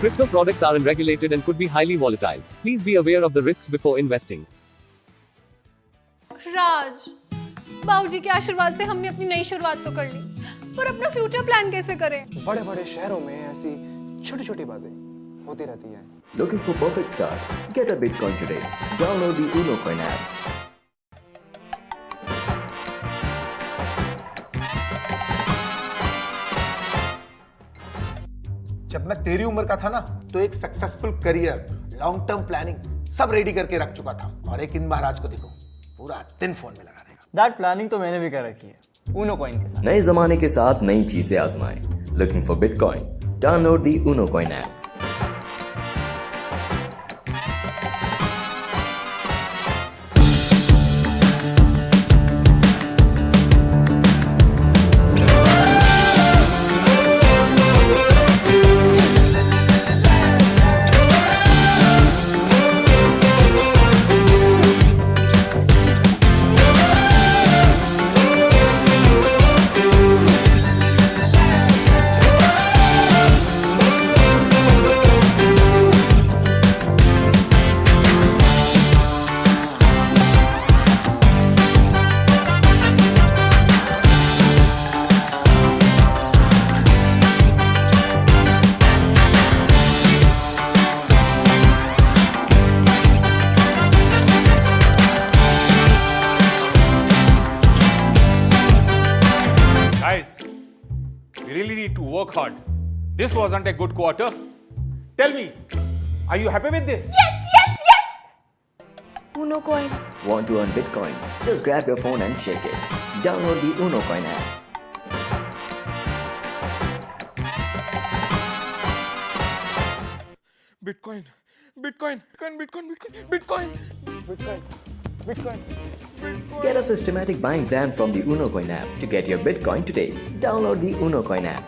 Crypto products are unregulated and could be highly volatile. Please be aware of the risks before investing. राज, बाबूजी के आशीर्वाद से हमने अपनी नई शुरुआत तो कर ली, पर अपना फ्यूचर प्लान कैसे करें? बड़े बड़े शहरों में ऐसी छोटी छोटी बातें होती रहती हैं। Looking for perfect start? Get a Bitcoin today. Download the Unocoin app. जब मैं तेरी उम्र का था ना, तो एक successful career, long term planning सब रेडी करके रख चुका था। और एक इन महाराज को देखो, पूरा दिन फोन में लगा रहेगा। दैट प्लानिंग तो मैंने भी कर रखी है, Unocoin के साथ। नए जमाने के साथ नई चीजें आजमाएं। Looking for Bitcoin? Download the Unocoin app. Guys, we really need to work hard. This wasn't a good quarter. Tell me, are you happy with this? Yes! Unocoin. Want to earn Bitcoin? Just grab your phone and shake it. Download the Unocoin app. Bitcoin. Get a systematic buying plan from the Unocoin app to get your Bitcoin today. Download the Unocoin app.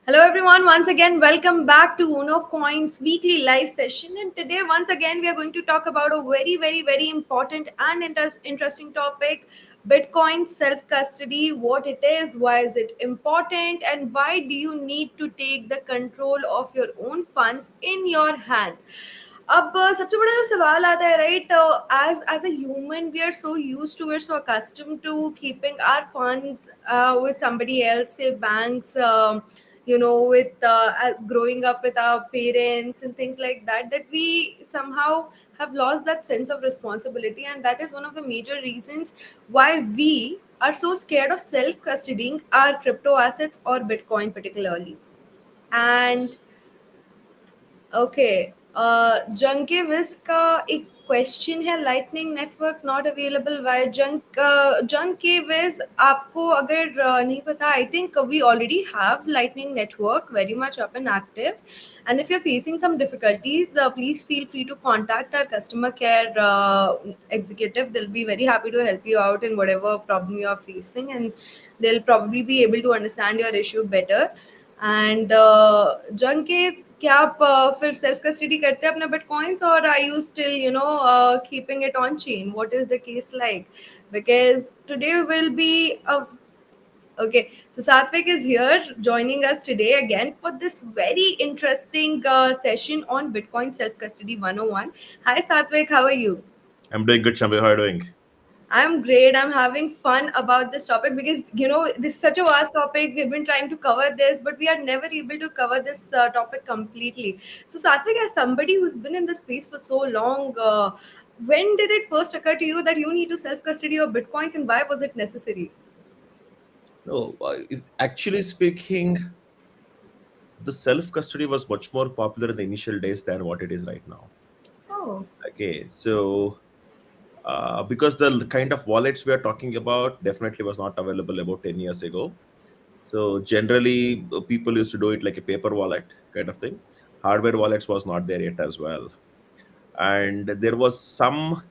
Hello everyone, once again welcome back to Unocoin's weekly live session, and today once again we are going to talk about a very important and interesting topic: Bitcoin self-custody, what it is, why is it important, and why do you need to take the control of your own funds in your hands. अब सबसे बड़ा जो सवाल आता है, right, as a human we are so used to, we're so accustomed to keeping our funds with somebody else, say banks, with growing up with our parents and things like that, that we somehow have lost that sense of responsibility, and that is one of the major reasons why we are so scared of self-custodying our crypto assets or Bitcoin particularly. And okay, जंके विस का एक question है, lightning network not available why जंके विस. आपको अगर नहीं पता, I think we already have lightning network very much up and active, and if you're facing some difficulties, please feel free to contact our customer care executive. They'll be very happy to help you out in whatever problem you're facing, and they'll probably be able to understand your issue better. And Janket, क्या आप फिर self custody करते हैं अपना bitcoins, or are you still keeping it on chain? What is the case like? Because today will be a Okay, so Satvik is here joining us today again for this very interesting session on Bitcoin Self Custody 101. Hi Satvik, how are you? I'm doing good, Shambi. How are you doing? I'm great. I'm having fun about this topic because this is such a vast topic. We've been trying to cover this, but we are never able to cover this topic completely. So, Satvik, as somebody who's been in this space for so long, when did it first occur to you that you need to self custody your bitcoins, and why was it necessary? No, actually speaking, the self custody was much more popular in the initial days than what it is right now. Oh, Okay, so because the kind of wallets we are talking about definitely was not available about 10 years ago. So generally, people used to do it like a paper wallet kind of thing. Hardware wallets was not there yet as well. And there was some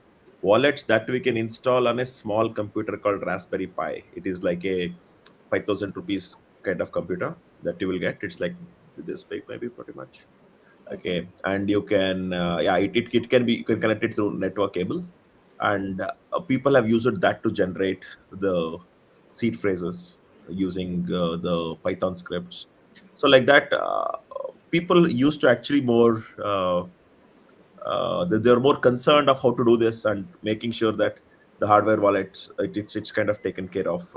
wallets that we can install on a small computer called Raspberry Pi. It is like a 5,000 rupees kind of computer that you will get. It's like this big, maybe pretty much. okay. Okay, and you can, yeah, it can be, you can connect it through network cable, and people have used that to generate the seed phrases using the Python scripts. So like that, people used to actually more. They're more concerned of how to do this and making sure that the hardware wallets it's kind of taken care of,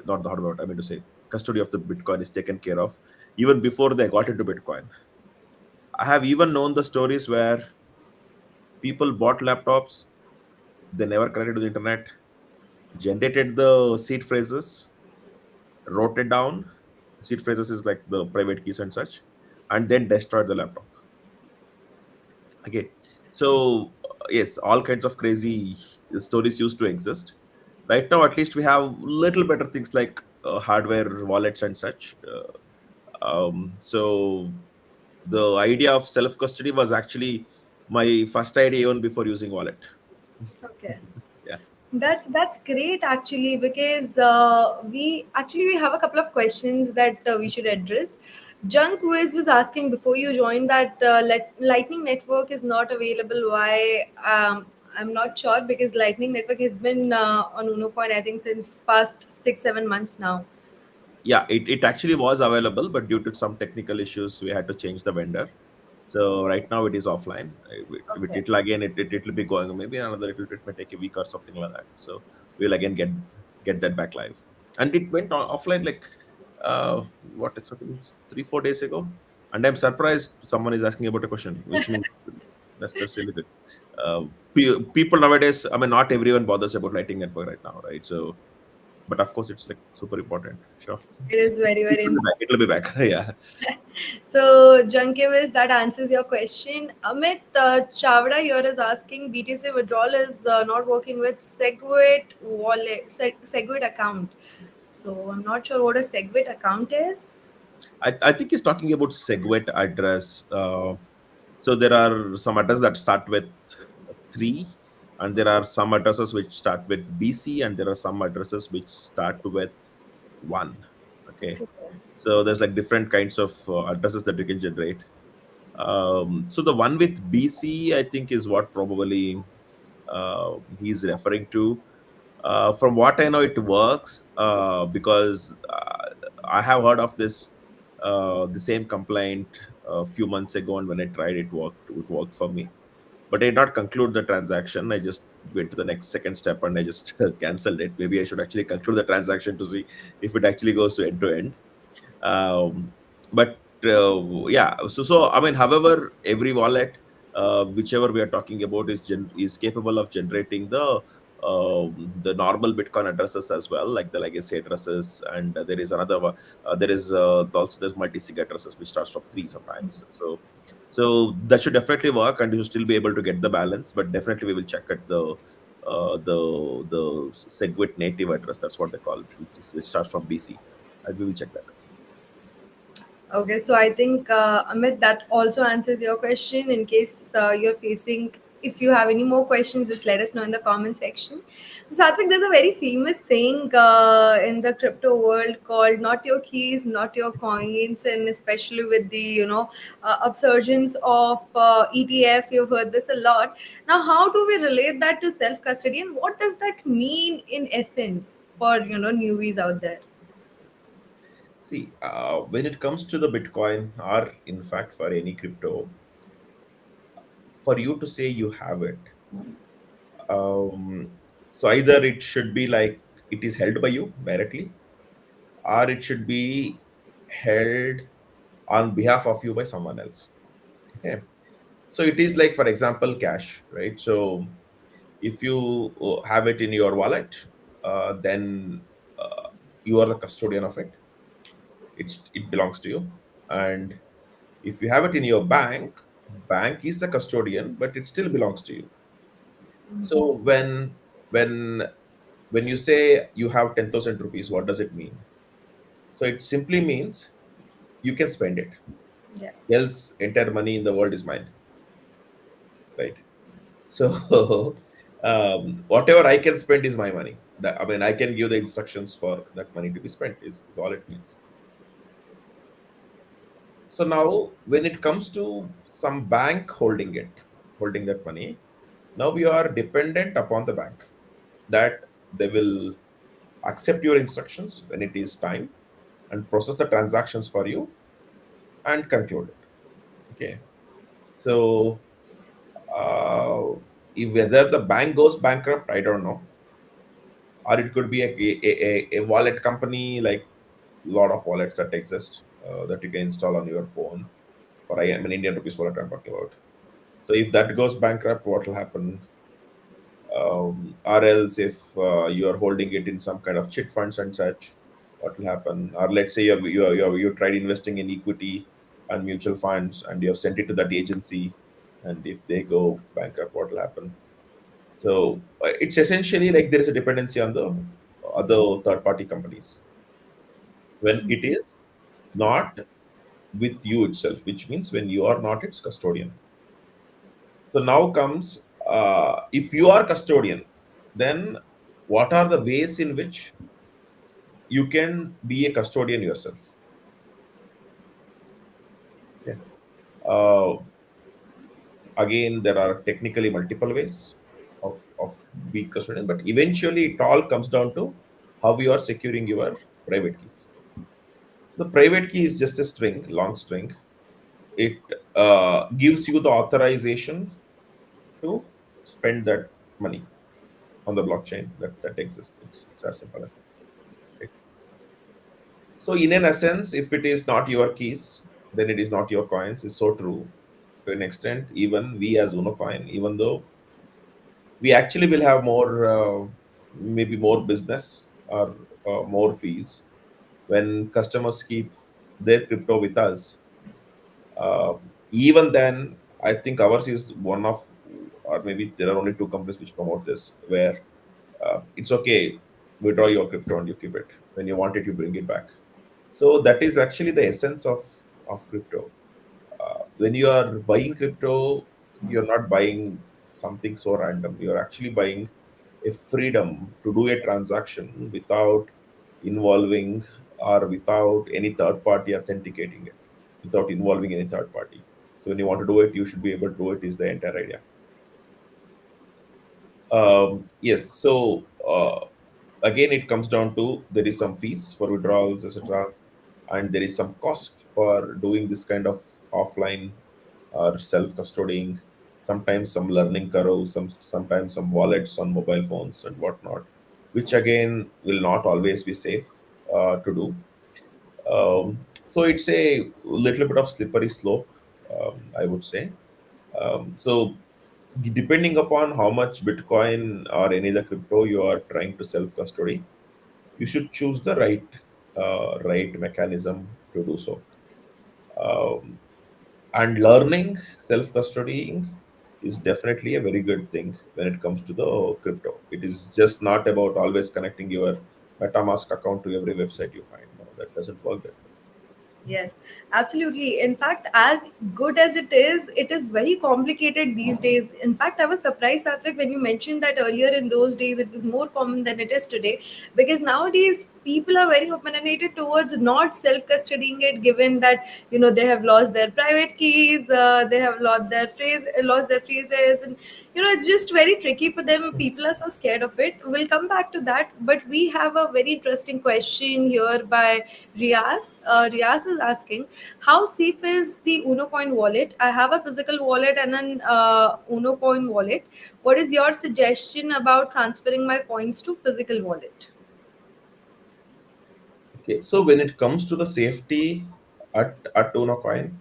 not the hardware, I mean to say custody of the bitcoin is taken care of even before they got into bitcoin. I have even known the stories where people bought laptops, they never connected to the internet, generated the seed phrases, wrote it down. Seed phrases is like the private keys and such, and then destroyed the laptop. Okay, so yes, all kinds of crazy stories used to exist. Right now, at least we have little better things like hardware wallets and such. So the idea of self custody was actually my first idea even before using wallet. Okay. Yeah. That's great actually, because we have a couple of questions that we should address. Junk was asking before you joined that Lightning Network is not available. Why? I'm not sure, because Lightning Network has been on Unocoin I think since past 6-7 months now. Yeah, it actually was available, but due to some technical issues, we had to change the vendor. So right now it is offline. Okay. It'll again it'll be going maybe another it may take a week or something like that. So we'll again get that back live. And it went offline like what it's I think it's 3-4 days ago. And I'm surprised someone is asking about a question, which means that's really good. People nowadays, I mean, not everyone bothers about Lightning Network right now, right? So, but of course, it's like super important. Sure. It is very, It very will be important. back. It will be back. Yeah. So, Junkivis, that answers your question. Amit Chavda here is asking BTC withdrawal is not working with Segwit wallet, Segwit account. So, I'm not sure what a Segwit account is. I think he's talking about SegWit address. So there are some addresses that start with 3, and there are some addresses which start with BC, and there are some addresses which start with 1. Okay. So there's like different kinds of addresses that you can generate. So the one with BC, I think, is what probably he's referring to. From what I know, it works because I have heard of this the same complaint a few months ago, and when I tried, it worked. It worked for me, but I did not conclude the transaction. I just went to the next second step and I just cancelled it. Maybe I should actually conclude the transaction to see if it actually goes to end to end. But yeah, so I mean, however, every wallet, whichever we are talking about, is capable of generating the normal Bitcoin addresses as well, like the legacy addresses, and there is another one. There is also there's multi-sig addresses which starts from 3 sometimes. So that should definitely work, and you will still be able to get the balance. But definitely, we will check at the Segwit native address. That's what they call it, which starts from BC, and we will check that. Okay, so I think Amit, that also answers your question. In case you're facing If you have any more questions, just let us know in the comment section. So, Satvik, there's a very famous thing in the crypto world called "not your keys, not your coins," and especially with the upsurgence of ETFs, you've heard this a lot. Now, how do we relate that to self custody, and what does that mean in essence for newbies out there? See, when it comes to the Bitcoin, or in fact for any crypto, for you to say you have it, um, so either it should be like it is held by you directly, or it should be held on behalf of you by someone else. Okay. So it is like, for example, cash, right? So if you have it in your wallet, then you are the custodian of it. It belongs to you. And if you have it in your bank, bank is the custodian, but it still belongs to you. So when when you say you have 10,000 rupees, what does it mean? So it simply means you can spend it. Yeah. Else, entire money in the world is mine, right? So whatever I can spend is my money. I mean, I can give the instructions for that money to be spent. Is all it means. So now, when it comes to some bank holding that money, now we are dependent upon the bank that they will accept your instructions when it is time and process the transactions for you and conclude it. Okay. So if whether the bank goes bankrupt, I don't know, or it could be a wallet company, like a lot of wallets that exist that you can install on your phone. For I am an Indian rupees wallet I'm talking about. So if that goes bankrupt, what will happen? Or else if you are holding it in some kind of chit funds and such, what will happen? Or let's say you tried investing in equity and mutual funds and you have sent it to that agency, and if they go bankrupt, what will happen? So it's essentially like there is a dependency on the other third party companies when it is not with you itself, which means when you are not its custodian. So now comes, if you are custodian, then what are the ways in which you can be a custodian yourself? Okay. Uh, Again, there are technically multiple ways of being custodian, but eventually it all comes down to how you are securing your private keys. So the private key is just a string, long string. It gives you the authorization to spend that money on the blockchain that exists. It's as simple as that. Right? So, in an essence, if it is not your keys, then it is not your coins. It's so true to an extent. Even we as Unocoin, even though we actually will have more, maybe more business or more fees when customers keep their crypto with us. Even then, I think ours is one of, or maybe there are only two companies which promote this, where it's okay, withdraw your crypto and you keep it. When you want it, you bring it back. So that is actually the essence of crypto. When you are buying crypto, you're not buying something so random. You're actually buying a freedom to do a transaction without involving or without any third party authenticating it, without involving any third party. So when you want to do it, you should be able to do it, is the entire idea. Yes. So again, it comes down to there is some fees for withdrawals, etc., and there is some cost for doing this kind of offline or self-custodying. Sometimes some learning curve, sometimes some wallets on mobile phones and whatnot, which again will not always be safe to do. So it's a little bit of slippery slope, I would say. So depending upon how much Bitcoin or any other crypto you are trying to self custody, you should choose the right mechanism to do so. Um, and learning self custodying is definitely a very good thing when it comes to the crypto. It is just not about always connecting your MetaMask account to every website you find. No, that doesn't work that way. Yes, absolutely. In fact, as good as it is very complicated these days. In fact, I was surprised, Satvik, when you mentioned that earlier in those days it was more common than it is today. Because nowadays people are very opinionated towards not self-custodying it, given that they have lost their private keys, they have lost their phrases, and it's just very tricky for them. People are so scared of it. We'll come back to that, but we have a very interesting question here by Riaz. Riaz is asking, how safe is the Unocoin wallet? I have a physical wallet and an Unocoin wallet. What is your suggestion about transferring my coins to physical wallet? Okay, so when it comes to the safety at Unocoin,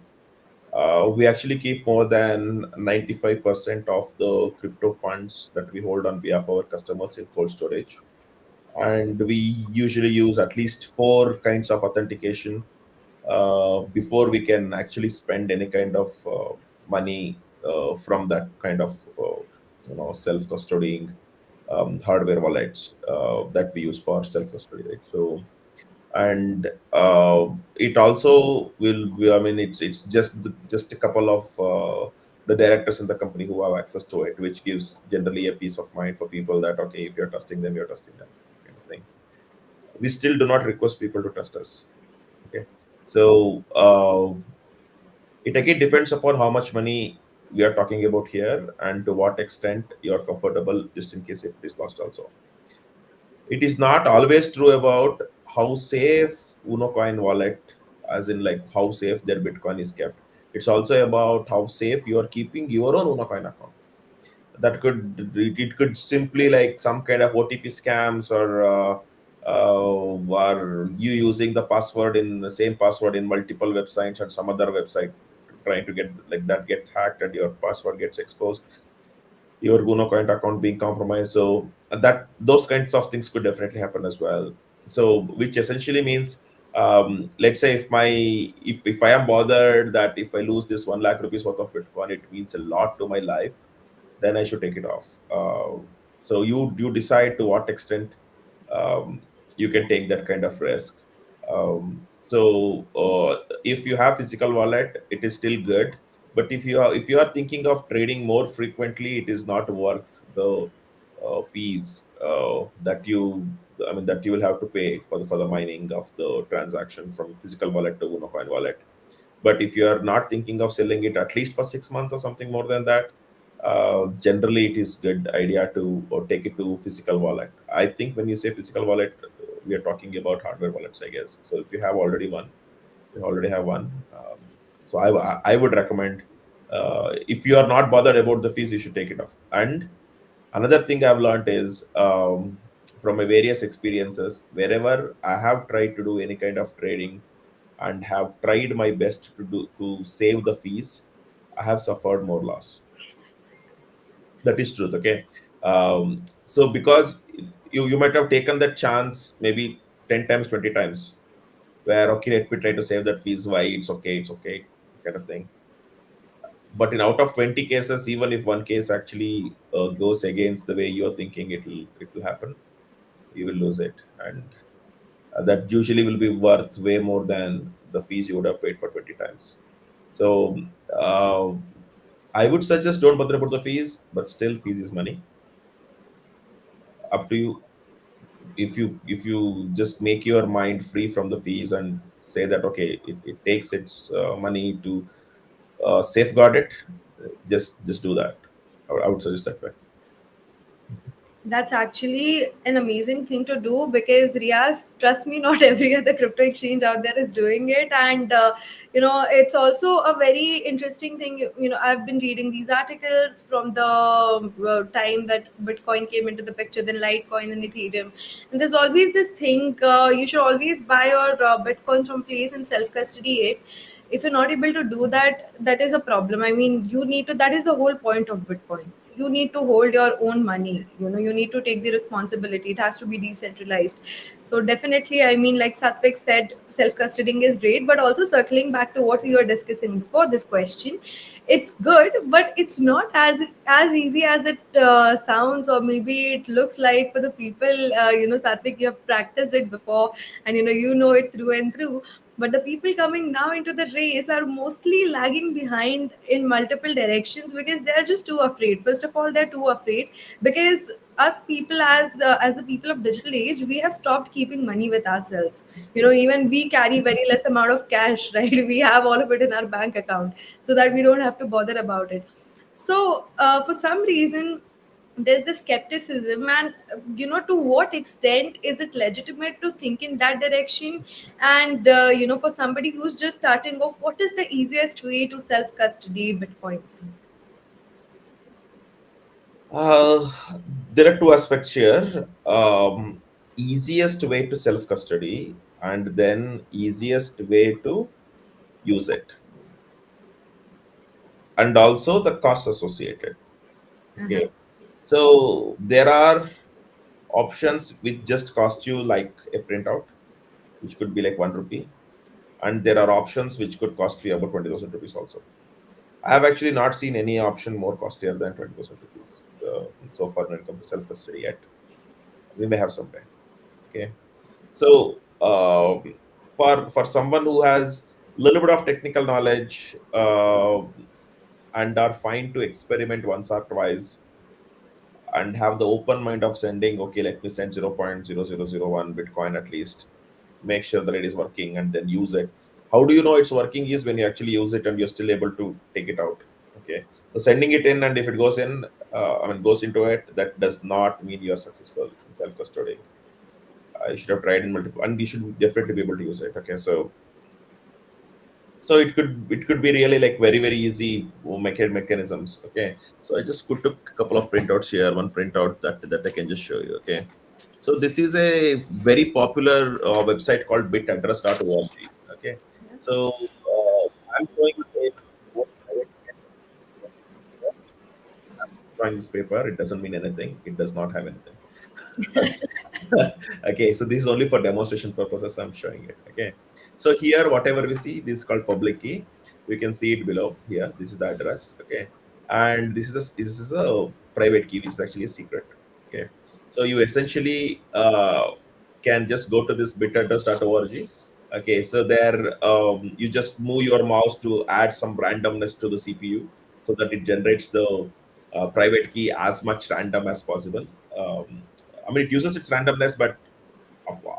we actually keep more than 95% of the crypto funds that we hold on behalf of our customers in cold storage. And we usually use at least four kinds of authentication before we can actually spend any kind of money from that kind of self custodying hardware wallets that we use for self custody, right? So, and it also I mean, it's just a couple of the directors in the company who have access to it, which gives generally a peace of mind for people that, okay, if you're trusting them, you're trusting them, kind of thing. We still do not request people to trust us. Okay, so it again depends upon how much money we are talking about here and to what extent you're comfortable, just in case if it is lost also. It is not always true about how safe Unocoin wallet, as in like how safe their Bitcoin is kept. It's also about how safe you are keeping your own Unocoin account. That could, it could simply like some kind of OTP scams, or you using the password in the same password in multiple websites and some other website trying to get like that get hacked and your password gets exposed, your Unocoin account being compromised. So that those kinds of things could definitely happen as well. So which essentially means, let's say if I am bothered that if I lose this 1 lakh rupees worth of Bitcoin, it means a lot to my life, then I should take it off. So you decide to what extent um, you can take that kind of risk. So if you have physical wallet, it is still good. But if you are thinking of trading more frequently, it is not worth the fees that you will have to pay for the mining of the transaction from physical wallet to Unocoin wallet. But if you are not thinking of selling it at least for 6 months or something more than that, generally it is good idea to or take it to physical wallet. I think when you say physical wallet, we are talking about hardware wallets, I guess. So if you have already one, you already have one. So I would recommend, if you are not bothered about the fees, you should take it off. And another thing I've learned is, from my various experiences, wherever I have tried to do any kind of trading and have tried my best to save the fees, I have suffered more loss. That is truth. Okay. So because you might have taken that chance maybe 10 times, 20 times, where okay, let me try to save that fees. Why? It's okay, kind of thing. But in out of 20 cases, even if one case actually goes against the way you're thinking, it will happen. You will lose it, and that usually will be worth way more than the fees you would have paid for 20 times. So uh, I would suggest don't bother about the fees, but still fees is money. Up to you. If you just make your mind free from the fees and say that okay, it takes its money to safeguard it, just do that. I would suggest that way. That's actually an amazing thing to do, because Riaz, trust me, not every other crypto exchange out there is doing it. And, it's also a very interesting thing. I've been reading these articles from the time that Bitcoin came into the picture, then Litecoin and Ethereum. And there's always this thing, you should always buy your Bitcoin from place and self custody it. If you're not able to do that, that is a problem. I mean, you need to, that is the whole point of Bitcoin. You need to hold your own money. You need to take the responsibility. It has to be decentralized. So definitely, I mean, like Satvik said, self custodying is great, but also circling back to what we were discussing before this question, it's good, but it's not as easy as it sounds, or maybe it looks like for the people. Satvik, you have practiced it before, and you know it through and through. But the people coming now into the race are mostly lagging behind in multiple directions because they are just too afraid. First of all, they're too afraid because us people, as the people of digital age, we have stopped keeping money with ourselves. Even we carry very less amount of cash, right? We have all of it in our bank account so that we don't have to bother about it. So for some reason there's this skepticism, and to what extent is it legitimate to think in that direction? And for somebody who's just starting off, what is the easiest way to self custody bitcoins? Uh, there are two aspects here. Easiest way to self custody, and then easiest way to use it, and also the costs associated. Okay, so there are options which just cost you like a printout, which could be like 1 rupee, and there are options which could cost you about 20,000 rupees also. I have actually not seen any option more costlier than 20,000 rupees so far when it comes to self custody yet. We may have someday. Okay, so for someone who has a little bit of technical knowledge and are fine to experiment once or twice and have the open mind of sending, okay, let me send 0.0001 Bitcoin at least, make sure that it is working and then use it. How do you know it's working is when you actually use it and you're still able to take it out. Okay, so sending it in, and if it goes in, goes into it, that does not mean you're successful in self custodying. You should have tried in multiple, and you should definitely be able to use it. Okay, so it could be really like very very easy mechanisms. Okay, so I just took a couple of printouts here, one printout that I can just show you. Okay, so this is a very popular website called bitaddress.org. Okay, so I'm showing a both private and I'm drawing this paper. It doesn't mean anything, it does not have anything. Okay, so this is only for demonstration purposes I'm showing it. Okay, so here whatever we see, this is called public key. We can see it below here. This is the address. Okay, and this is a private key, which is actually a secret. Okay, so you essentially can just go to this bitaddress.org. Okay, so there you just move your mouse to add some randomness to the CPU so that it generates the private key as much random as possible. It uses its randomness, but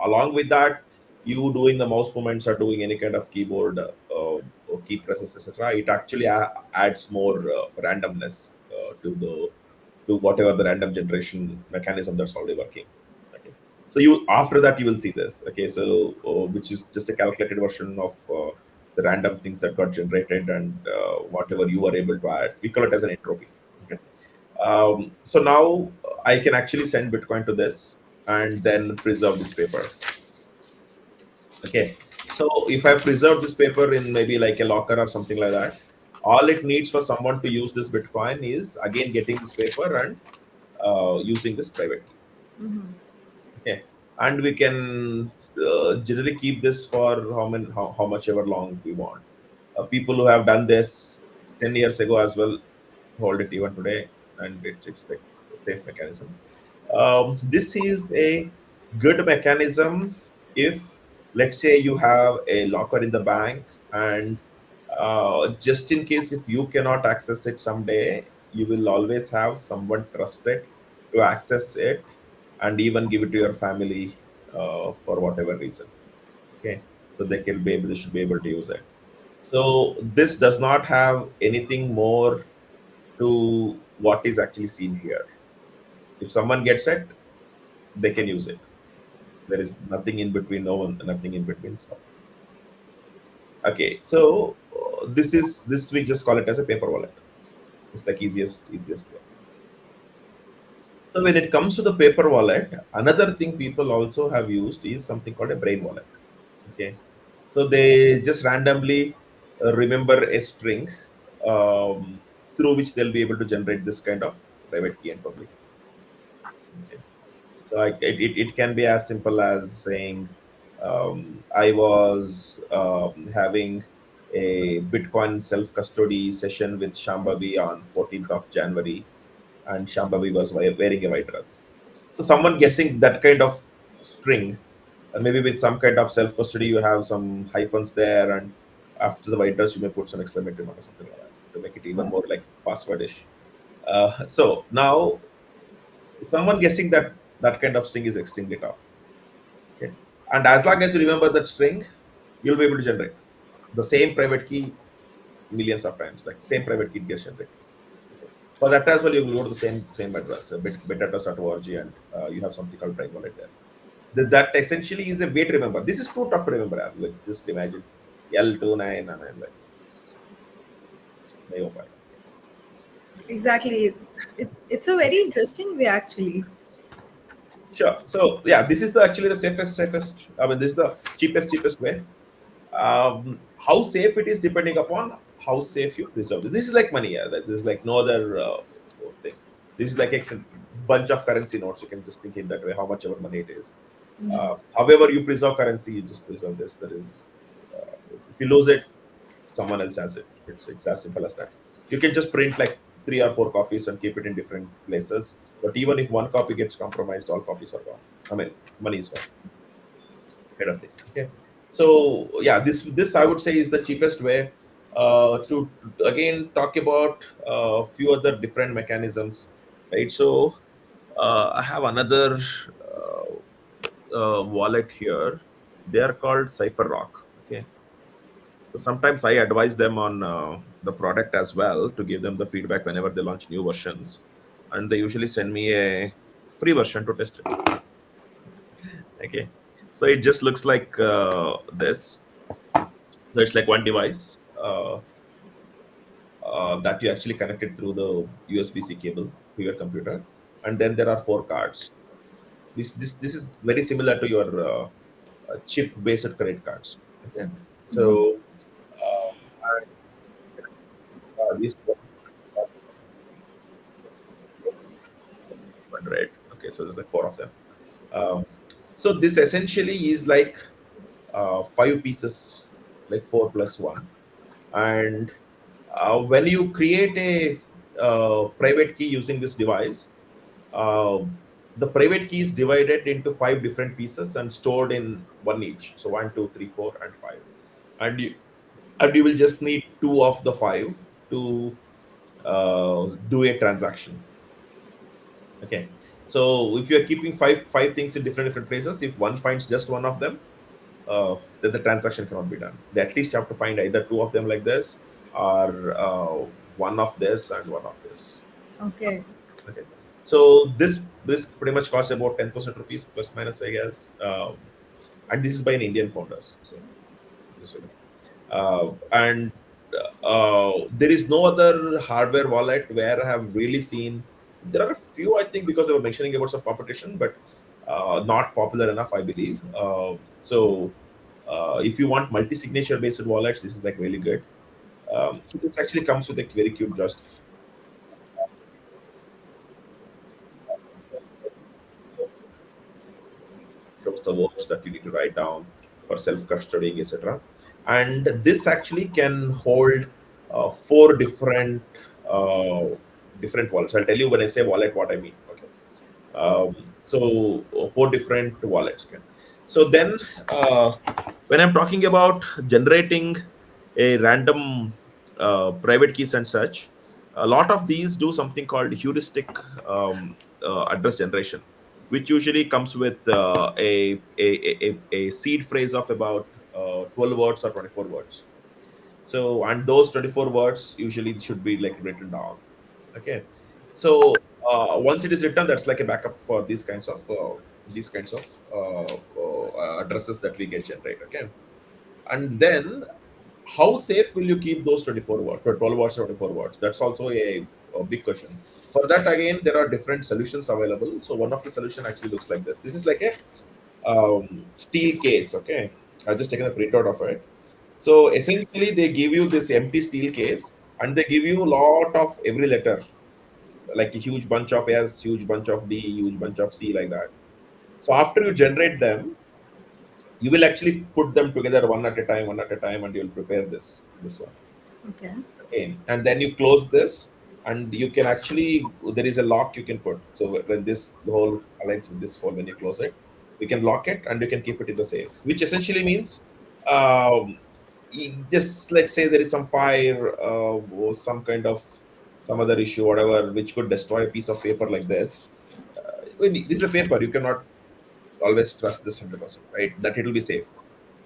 along with that, you doing the mouse movements or doing any kind of keyboard or key presses, etc., it actually adds more randomness to whatever the random generation mechanism that's already working. Okay, so you after that you will see this. Okay, so which is just a calculated version of the random things that got generated and whatever you were able to add. We call it as an entropy. Okay, so now I can actually send Bitcoin to this and then preserve this paper. Okay, so if I preserve this paper in maybe like a locker or something like that, all it needs for someone to use this Bitcoin is again getting this paper and using this private key. Okay, and we can generally keep this for how much ever long we want. People who have done this 10 years ago as well hold it even today, and it's like a safe mechanism. This is a good mechanism if, let's say, you have a locker in the bank, and just in case if you cannot access it someday, you will always have someone trusted to access it and even give it to your family for whatever reason. Okay, so they should be able to use it. So this does not have anything more to what is actually seen here. If someone gets it, they can use it. There is nothing in between, no one, nothing in between. So, okay, so this we just call it as a paper wallet. It's like easiest way. So when it comes to the paper wallet, another thing people also have used is something called a brain wallet. Okay, so they just randomly remember a string through which they'll be able to generate this kind of private key and public key. Okay. So it can be as simple as saying, I was having a Bitcoin self custody session with Shambhavi on 14th of January, and Shambhavi was wearing a white dress. So someone guessing that kind of string maybe with some kind of self custody, you have some hyphens there, and after the white dress, you may put some exclamatory mark or something like that to make it even more like passwordish. So now, someone guessing that kind of string is extremely tough. Okay, and as long as you remember that string, you'll be able to generate the same private key millions of times. Like same private key gets generated. Okay. For that as well, you will go to the same address, bitaddress.org, and you have something called private wallet there. That essentially is a way to remember. This is too tough to remember. Like just imagine L29 and I'm like, nayo pa. Exactly. It's a very interesting way, actually. Sure. So yeah, this is actually the safest. I mean, this is the cheapest way. How safe it is depending upon how safe you preserve it. This is like money. Yeah, this is like no other thing. This is like a bunch of currency notes. You can just think in that way. How much ever money it is. However, you preserve currency, you just preserve this. There is, if you lose it, someone else has it. It's as simple as that. You can just print like 3 or 4 copies and keep it in different places. But even if one copy gets compromised, all copies are gone. I mean, money is gone. Kind of thing. Okay. So yeah, this I would say is the cheapest way to again talk about a few other different mechanisms, right? So I have another wallet here. They are called CypherRock. Okay. So sometimes I advise them on the product as well to give them the feedback whenever they launch new versions, and they usually send me a free version to test it. Okay, so it just looks like this. So it's like one device that you actually connected through the USB-C cable to your computer, and then there are 4 cards. This is very similar to your chip-based credit cards. Okay, so and, these right. Okay, so there's like 4 of them. Um, so this essentially is like 5 pieces, like 4 plus 1. And when you create a private key using this device, uh, the private key is divided into 5 different pieces and stored in one each. So 1, 2, 3, 4, and 5. And you will just need 2 of the 5 to do a transaction. Okay. So if you are keeping five things in different places, if one finds just one of them, then the transaction cannot be done. They at least have to find either 2 of them like this, or one of this and one of this. Okay. Okay. So this pretty much costs about 10,000 rupees plus minus, I guess. And this is by an Indian founders. So this will, and there is no other hardware wallet where I have really seen. There are a few, I think, because they were mentioning about some competition, but not popular enough, I believe. So if you want multi-signature based wallets, this is like really good. So this actually comes with a very cute joystick. Shows the words that you need to write down for self-custodying, etc. And this actually can hold 4 different wallets. I'll tell you when I say wallet what I mean. Okay. So 4 different wallets. Okay. So then, when I'm talking about generating a random private keys and such, a lot of these do something called heuristic address generation, which usually comes with a seed phrase of about 12 words or 24 words. So, and those 24 words usually should be like written down. Okay. So once it is written, that's like a backup for these kinds of addresses that we get generate. Okay. And then how safe will you keep those 24 words, or 12 words, 24 words? That's also a big question. For that, again, there are different solutions available. So one of the solution actually looks like this. This is like a steel case. Okay, I've just taken a printout of it. So essentially, they give you this empty steel case, and they give you a lot of every letter, like a huge bunch of S, huge bunch of D, huge bunch of C, like that. So after you generate them, you will actually put them together one at a time, and you'll prepare this one. Okay. Okay. And then you close this, and you can actually, there is a lock you can put. So when this hole aligns with this hole, when you close it, We can lock it and you can keep it in the safe, which essentially means um, just let's say there is some fire or some kind of some other issue, whatever, which could destroy a piece of paper like this. This is a paper, you cannot always trust this 100%, right? That it will be safe.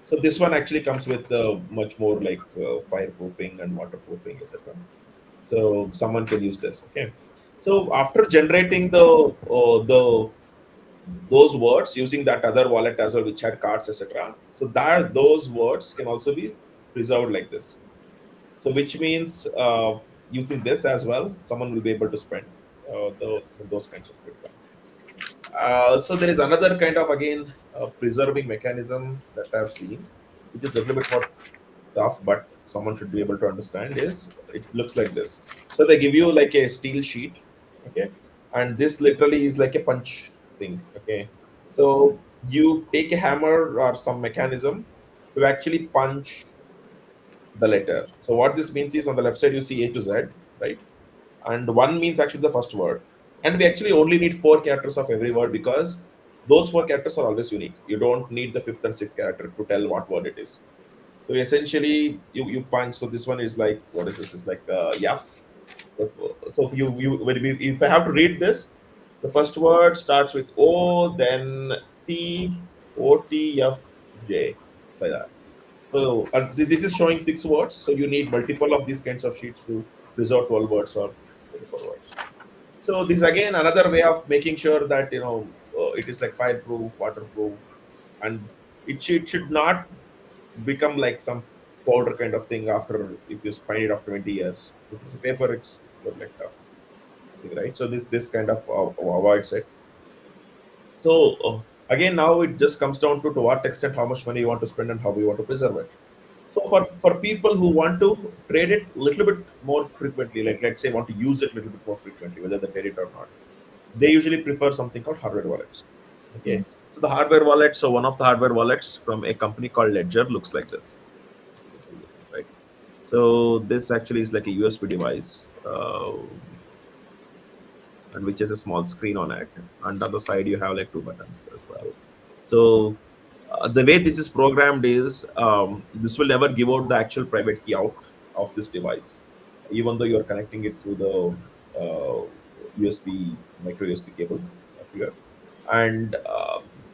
So this one actually comes with much more like fireproofing and waterproofing, etc. So someone can use this. Okay. So after generating the those words using that other wallet as well, which had cards, etc. So that those words can also be preserved like this. So which means using this as well, someone will be able to spend those kinds of Bitcoin. So there is another kind of again preserving mechanism that I've seen, which is a little bit more tough, but someone should be able to understand. Is it looks like this. So they give you like a steel sheet, okay, and this literally is like a punch thing, okay. So you take a hammer or some mechanism to actually punch the letter. So what this means is on the left side you see A to Z, right? And one means actually the first word. And we actually only need 4 characters of every word because those 4 characters are always unique. You don't need the fifth and sixth character to tell what word it is. So essentially, you punch. So this one is like, what is this? It's like yaf. So if if I have to read this, the first word starts with O, then T, O T F J, like that. So this is showing 6 words. So you need multiple of these kinds of sheets to preserve 12 words or 24 words. So this is again another way of making sure that it is like fireproof, waterproof, and it should not become like some powder kind of thing after if you find it after 20 years. If it's a paper, it's not like tough, right? So this kind of avoids it. So again, now it just comes down to what extent, how much money you want to spend and how you want to preserve it. So for people who want to trade it a little bit more frequently, like let's say want to use it a little bit more frequently, whether they trade it or not, they usually prefer something called hardware wallets. Okay. So the hardware wallet, so one of the hardware wallets from a company called Ledger looks like this. You can see it, right? So this actually is like a USB device, and which has a small screen on it. And on the side, you have like 2 buttons as well. So the way this is programmed is this will never give out the actual private key out of this device, even though you're connecting it through the USB micro USB cable up here. And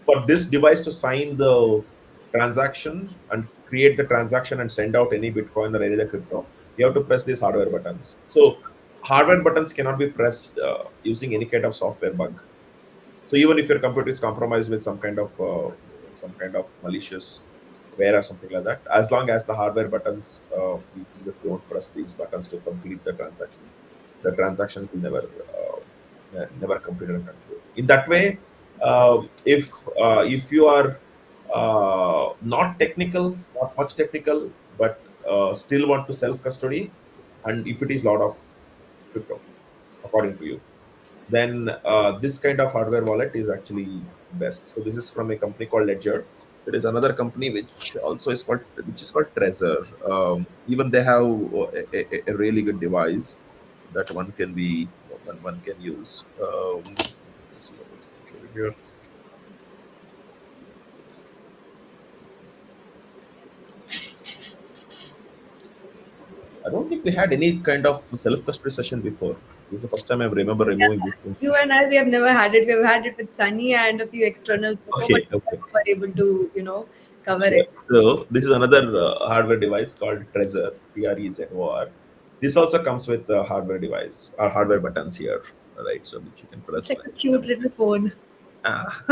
for this device to sign the transaction and create the transaction and send out any Bitcoin or any other crypto, you have to press these hardware buttons. So hardware buttons cannot be pressed using any kind of software bug. So even if your computer is compromised with some kind of malicious ware or something like that, as long as the hardware buttons, you just don't press these buttons to complete the transactions will never complete and conclude. In that way, if you are not technical, not much technical, but still want to self custody, and if it is lot of crypto, according to you, then this kind of hardware wallet is actually best. So this is from a company called Ledger. There is another company which is called Trezor. Even they have a really good device that one can use. Let's see what else I can show you here. I don't think we had any kind of self custody session before. This is the first time I remember Yeah, removing these things. you and I, we have never had it. We have had it with Sunny and a few external people, but Okay, we okay. never were able to, cover Sure. it. So this is another hardware device called Trezor, Trezor. This also comes with a hardware device or hardware buttons here, right? So which you can It's press like like a cute little phone. ah.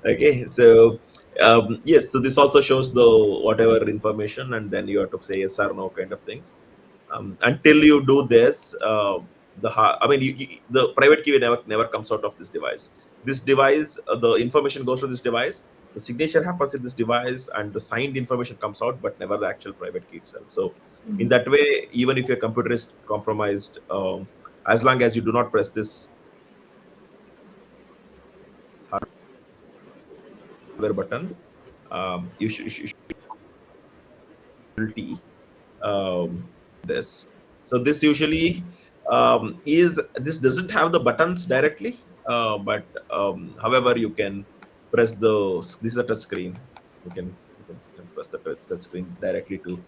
Okay, so yes, so this also shows the whatever information, and then you have to say yes or no kind of things. Until you do this, I mean, the private key never comes out of this device. This device, the information goes to this device, the signature happens in this device, and the signed information comes out, but never the actual private key itself. So, in that way, even if your computer is compromised, as long as you do not press this hardware button, you should T, this. So this usually is this doesn't have the buttons directly. but however, you can press the this is a touch screen. You can press the touch screen directly to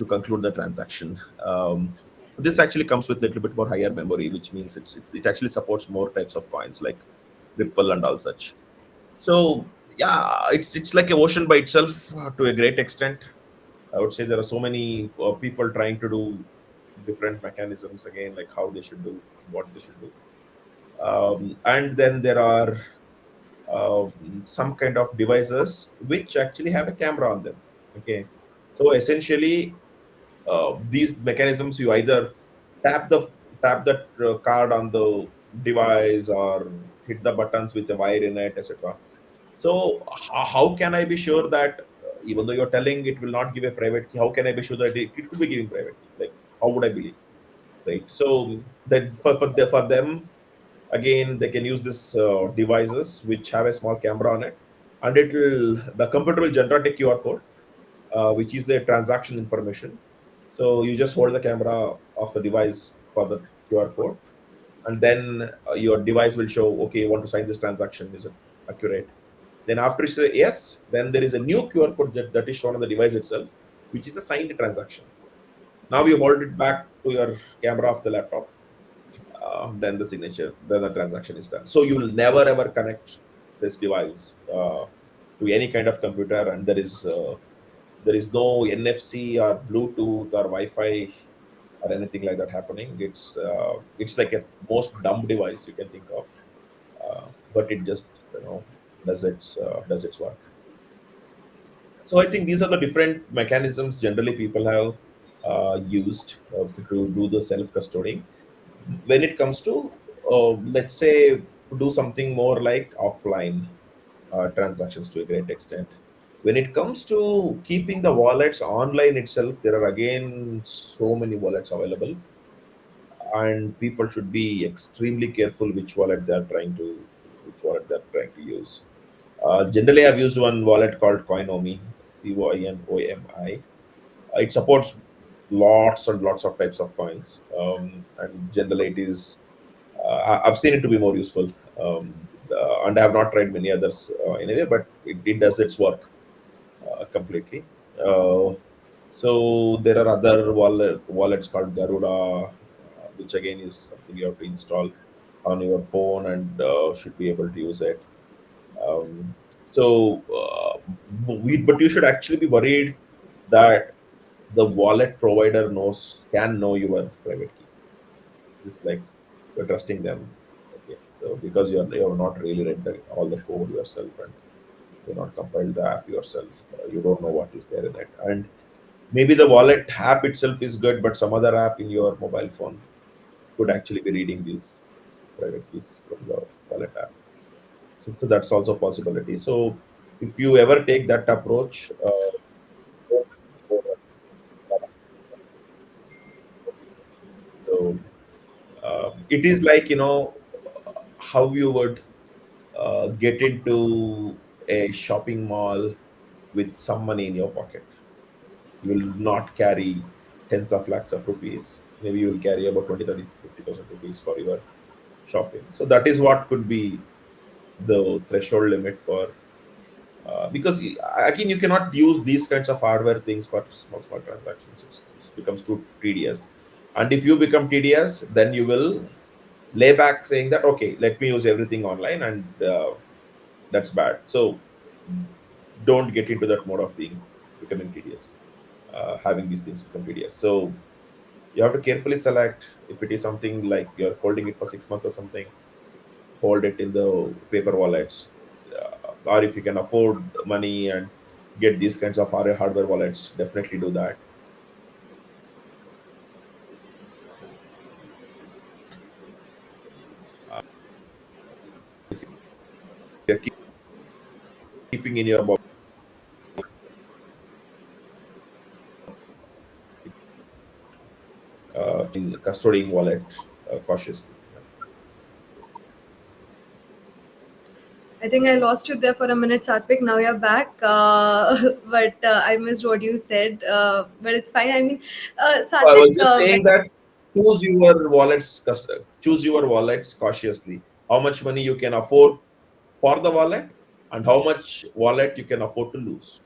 conclude the transaction. This actually comes with a little bit more higher memory, which means it actually supports more types of coins like Ripple and all such. So yeah, it's like a ocean by itself to a great extent. I would say there are so many people trying to do different mechanisms again, like how they should do, what they should do. And then there are some kind of devices which actually have a camera on them. Okay, so essentially, these mechanisms, you either tap the tap that card on the device or hit the buttons with a wire in it, etc. So how can I be sure that even though you're telling it will not give a private key, how can I be sure that it could be giving private key? Like, how would I believe, right? So then for them, again, they can use this devices which have a small camera on it, and the computer will generate a QR code, which is the transaction information. So you just hold the camera of the device for the QR code, and then your device will show, okay, you want to sign this transaction, is it accurate? Then after you say yes, then there is a new QR code that is shown on the device itself, which is a signed transaction. Now you hold it back to your camera of the laptop, then the signature, then the transaction is done. So you'll never ever connect this device to any kind of computer, and there is no NFC or Bluetooth or Wi-Fi or anything like that happening. It's like a most dumb device you can think of, but it just does its work. So I think these are the different mechanisms generally people have used to do the self custodying. When it comes to let's say do something more like offline transactions to a great extent. When it comes to keeping the wallets online itself, there are again so many wallets available, and people should be extremely careful which wallet they're trying to use. Generally, I've used one wallet called Coinomi, Coinomi. It supports lots and lots of types of coins, and generally it is. I've seen it to be more useful, and I have not tried many others anyway, but it does its work completely. Uh, so there are other wallets called Garuda, which again is something you have to install on your phone and should be able to use it. Um, but you should actually be worried that the wallet provider can know your private key. It's like you're trusting them. Okay, so because you have not really read all the code yourself, and you're not compiled the app yourself, you don't know what is there in it. And maybe the wallet app itself is good, but some other app in your mobile phone could actually be reading these private keys from the wallet app. So that's also a possibility. So if you ever take that approach, so it is like how you would get into a shopping mall with some money in your pocket. You will not carry tens of lakhs of rupees. Maybe you will carry about 20, 30, 50,000 rupees for your shopping. So that is what could be the threshold limit for because again, you cannot use these kinds of hardware things for small transactions. It becomes too tedious, and if you become tedious, then you will lay back saying that, okay, let me use everything online, and that's bad. So don't get into that mode of becoming tedious, having these things become tedious. So you have to carefully select. If it is something like you're holding it for 6 months or something, hold it in the paper wallets, or if you can afford money and get these kinds of hardware wallets, definitely do that. You're keeping in your in custodying wallet cautiously. I think I lost you there for a minute, Satvik. Now you're back. But I missed what you said. But it's fine. I mean, So I Satvik, was just saying that choose your wallets cautiously. how much money you can afford for the wallet, and how much wallet you can afford to lose.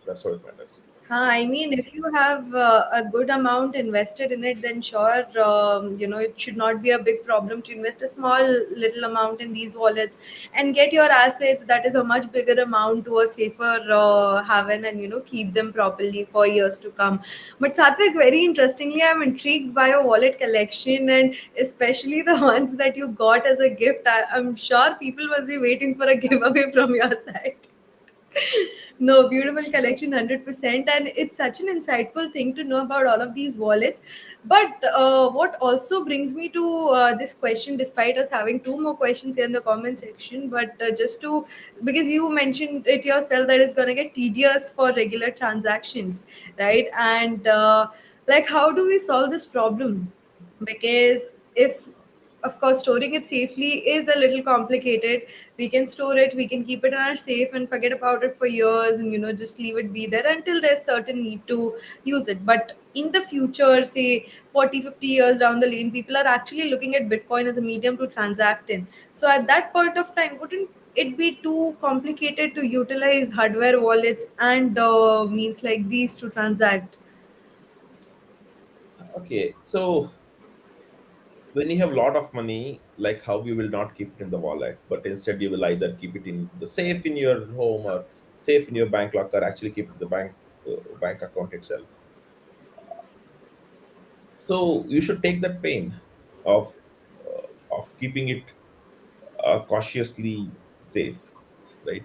That's how it matters. I mean, if you have a good amount invested in it, then sure, it should not be a big problem to invest a small little amount in these wallets and get your assets that is a much bigger amount to a safer haven, and keep them properly for years to come. But Satvik, very interestingly, I'm intrigued by your wallet collection, and especially the ones that you got as a gift. I'm sure people must be waiting for a giveaway from your side. No, beautiful collection, 100%. And it's such an insightful thing to know about all of these wallets. But what also brings me to this question, despite us having two more questions here in the comment section, but just to, because you mentioned it yourself that it's going to get tedious for regular transactions, right? And like, how do we solve this problem? Because if, of course, storing it safely is a little complicated. We can store it, we can keep it in our safe and forget about it for years, and just leave it be there until there's certain need to use it. But in the future, say 40, 50 years down the lane, people are actually looking at Bitcoin as a medium to transact in. So at that point of time, wouldn't it be too complicated to utilize hardware wallets and means like these to transact? Okay, so when you have a lot of money, like how you will not keep it in the wallet, but instead you will either keep it in the safe in your home or safe in your bank locker, actually keep it in the bank account itself. So you should take that pain of keeping it cautiously safe, right?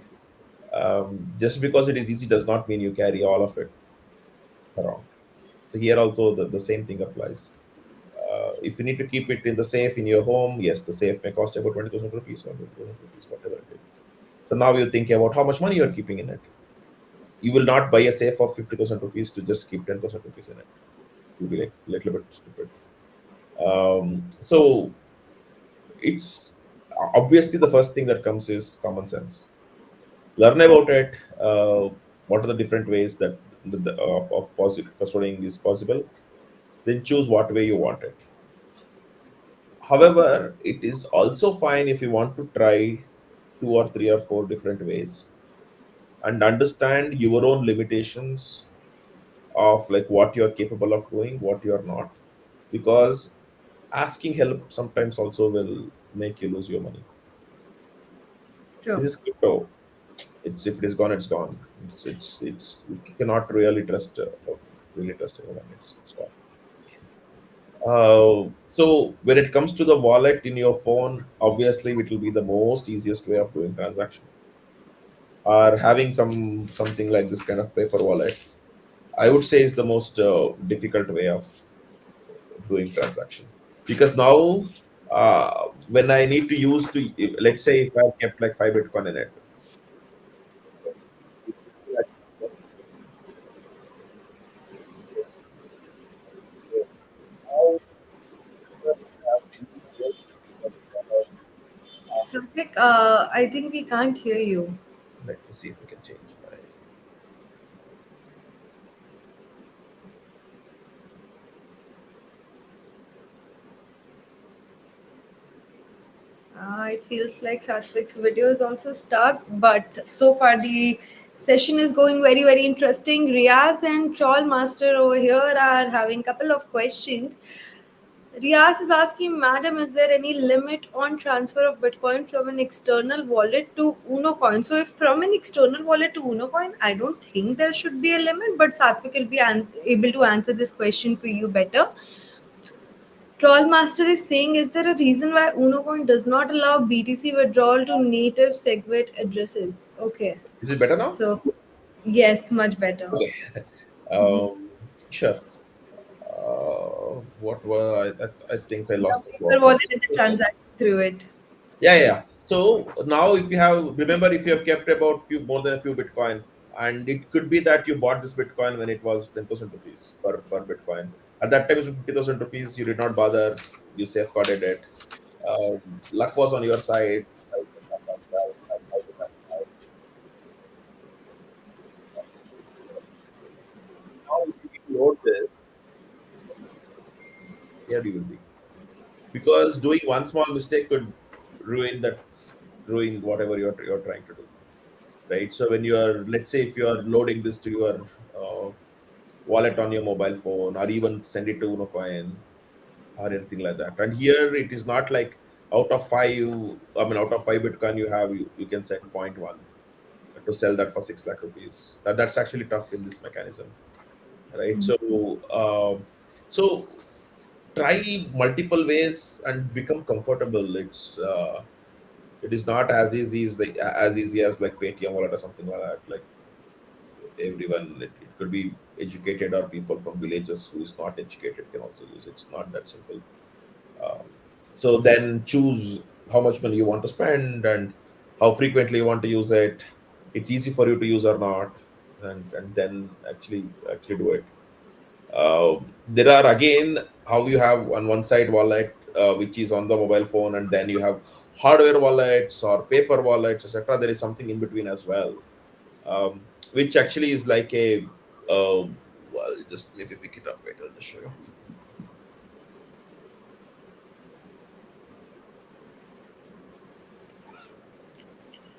Just because it is easy does not mean you carry all of it around. So here also the same thing applies. If you need to keep it in the safe in your home, yes, the safe may cost about 20,000 rupees or 20,000 rupees, whatever it is. So now you think about how much money you are keeping in it. You will not buy a safe of 50,000 rupees to just keep 10,000 rupees in it. It will be like a little bit stupid. So it's obviously the first thing that comes is common sense. Learn about it. What are the different ways that of custodian is possible? Then choose what way you want it. However, it is also fine if you want to try two or three or four different ways and understand your own limitations of like what you're capable of doing, what you're not. Because asking help sometimes also will make you lose your money. This True. is crypto. It's if it is gone, it's gone. It's you cannot really trust anyone. It's gone. So when it comes to the wallet in your phone, obviously it will be the most easiest way of doing transaction. Or having something like this kind of paper wallet, I would say is the most difficult way of doing transaction. Because now, when I need to use to, let's say if I've kept like 5 Bitcoin in it, Satvik, I think we can't hear you. let me see if we can change my. It feels like Sastvik's video is also stuck, but so far the session is going very, very interesting. Riaz and Troll Master over here are having a couple of questions. Riaz is asking, Madam, is there any limit on transfer of Bitcoin from an external wallet to Unocoin? So, if from an external wallet to Unocoin, I don't think there should be a limit, but Satvik will be able to answer this question for you better. Trollmaster is saying, is there a reason why Unocoin does not allow BTC withdrawal to native SegWit addresses? Okay, Is it better now? so yes, much better. Okay. Um, sure. What were I think I The lost the paper plot. What wallet was the and the question? transaction through it. Yeah. So now, if you have, remember, if you have kept about few more than a few Bitcoin, and it could be that you bought this Bitcoin when it was 10,000 rupees per Bitcoin. At that time, it was 50,000 rupees. You did not bother. You safeguarded it. Luck was on your side. Now, if you load this, here you will be, because doing one small mistake could ruin whatever you're trying to do, right? So when you are, let's say, if you are loading this to your wallet on your mobile phone, or even send it to Unocoin or anything like that. And here it is not like out of five Bitcoin you have, you can set point 0.1 to sell that for 6 lakh rupees. That's actually tough in this mechanism, right? So try multiple ways and become comfortable. It is not as easy as like Paytm wallet or something like that. Like everyone, it could be educated, or people from villages who is not educated can also use it. It's not that simple. Um, so then choose how much money you want to spend and how frequently you want to use it. It's easy for you to use or not, and then actually do it. There are, again, how you have on one side wallet, which is on the mobile phone, and then you have hardware wallets or paper wallets, etc. There is something in between as well, which actually is like a well, just maybe pick it up. Wait, I'll just show you.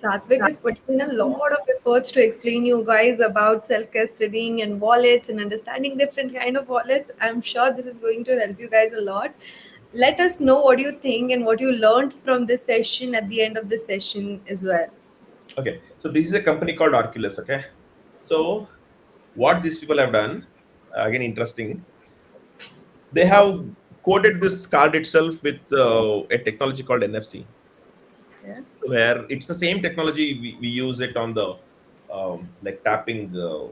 Satvik is putting in a lot of efforts to explain you guys about self-custodying and wallets and understanding different kind of wallets. I'm sure this is going to help you guys a lot. Let us know what you think and what you learned from this session at the end of the session as well. Okay, so this is a company called Arculus. Okay, so what these people have done, again, interesting. They have coded this card itself with a technology called NFC, Okay. where it's the same technology we use it on the like tapping The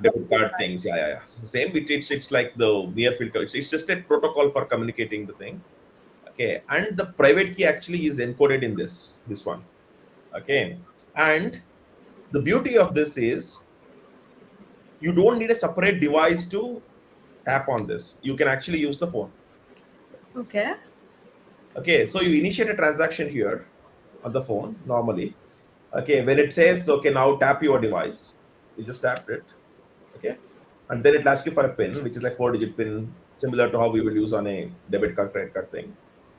debit card things. Yeah, yeah, yeah. It's the same. It's like the near field card. It's just a protocol for communicating the thing. Okay, and the private key actually is encoded in this one. Okay, and the beauty of this is you don't need a separate device to tap on this. You can actually use the phone. okay. Okay, so you initiate a transaction here on the phone normally. Okay, when it says, okay, now tap your device, you just tap it. Okay, and then it asks you for a pin, which is like 4-digit pin, similar to how we will use on a debit card, credit card thing.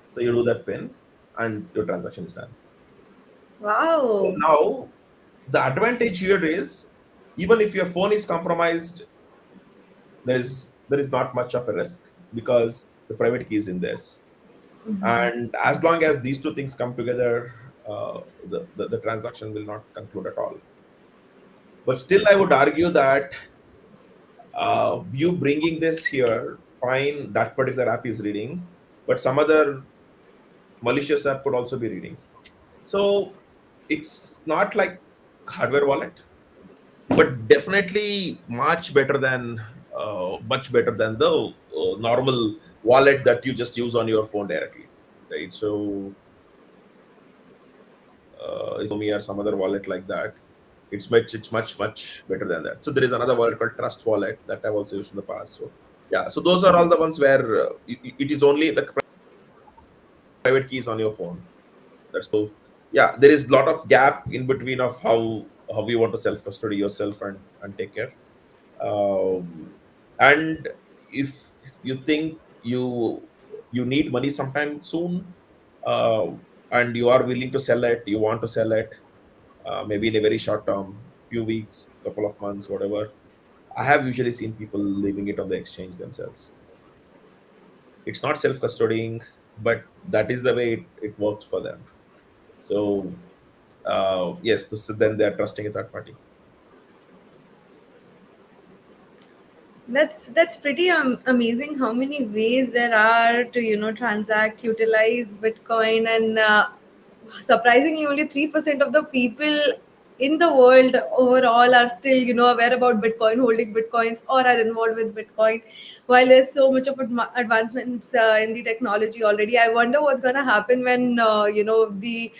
So you do that pin, and your transaction is done. So Wow. now the advantage here is, even if your phone is compromised, there is not much of a risk because the private key is in this. And as long as these two things come together, the transaction will not conclude at all. But still, I would argue that you bringing this here, fine, that particular app is reading, but some other malicious app could also be reading. So it's not like hardware wallet, but definitely much better than the normal wallet that you just use on your phone directly, right? So me or some other wallet like that, it's much better than that. So there is another wallet called Trust Wallet that I've also used in the past. So yeah, so those are all the ones where it is only the private keys on your phone. That's so yeah, there is a lot of gap in between of how you want to self custody yourself and take care. And if you think you need money sometime soon, uh, and you are willing to sell it, you want to sell it, maybe in a very short term, few weeks, couple of months, whatever. I have usually seen people leaving it on the exchange themselves. It's not self custodying, but that is the way it works for them. So yes, then they are trusting a third party. That's pretty amazing how many ways there are to transact, utilize Bitcoin, and surprisingly only 3% of the people in the world overall are still aware about Bitcoin, holding Bitcoins, or are involved with Bitcoin. While there's so much of advancements in the technology already, I wonder what's going to happen when the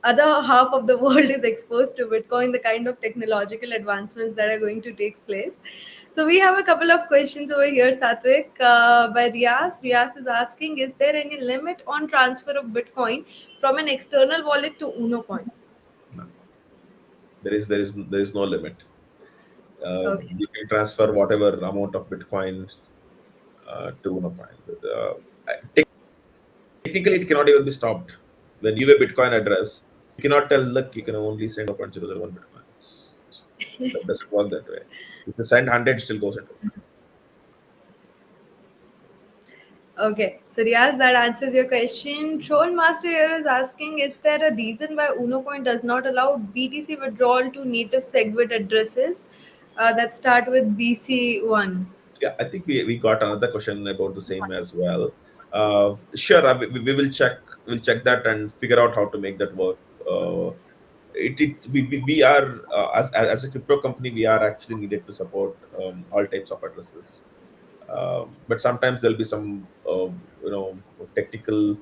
other half of the world is exposed to Bitcoin, the kind of technological advancements that are going to take place. So we have a couple of questions over here, Satvik, by Rias. Rias is asking, is there any limit on transfer of Bitcoin from an external wallet to Unocoin? No, there is no limit. Okay. You can transfer whatever amount of Bitcoin to Unocoin. technically it cannot even be stopped. When you give a Bitcoin address, you cannot tell, look, you can only send 0.001 Bitcoins. That doesn't work that way. If you send 100, it still goes into. Okay, so Riaz, that answers your question. Troll Master here is asking, is there a reason why Unocoin does not allow BTC withdrawal to native SegWit addresses that start with BC1? Yeah, I think we got another question about the same as well. Sure, we will check. We'll check that and figure out how to make that work. We are as a crypto company, we are actually needed to support all types of addresses. But sometimes there'll be some technical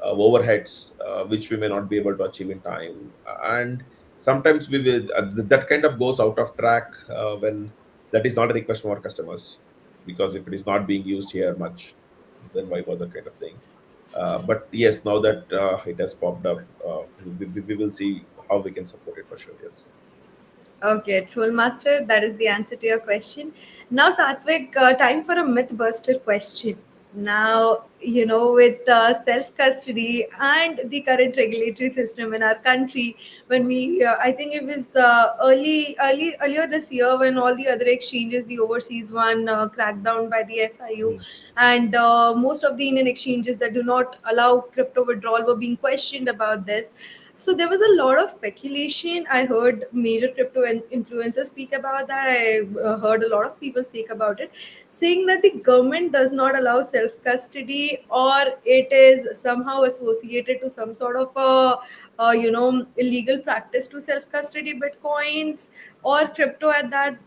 overheads which we may not be able to achieve in time, and sometimes we will that kind of goes out of track when that is not a request from our customers, because if it is not being used here much, then why bother, kind of thing. But yes, now that it has popped up, we will see how we can support it for sure. Yes. Okay, Troll Master, that is the answer to your question. Now, Satvik, time for a myth buster question. Now, with self custody and the current regulatory system in our country, when I think it was earlier this year when all the other exchanges, the overseas one, cracked down by the FIU, Mm. and most of the Indian exchanges that do not allow crypto withdrawal were being questioned about this. So there was a lot of speculation. I heard major crypto influencers speak about that. I heard a lot of people speak about it, saying that the government does not allow self custody, or it is somehow associated to some sort of illegal practice to self custody bitcoins or crypto at that,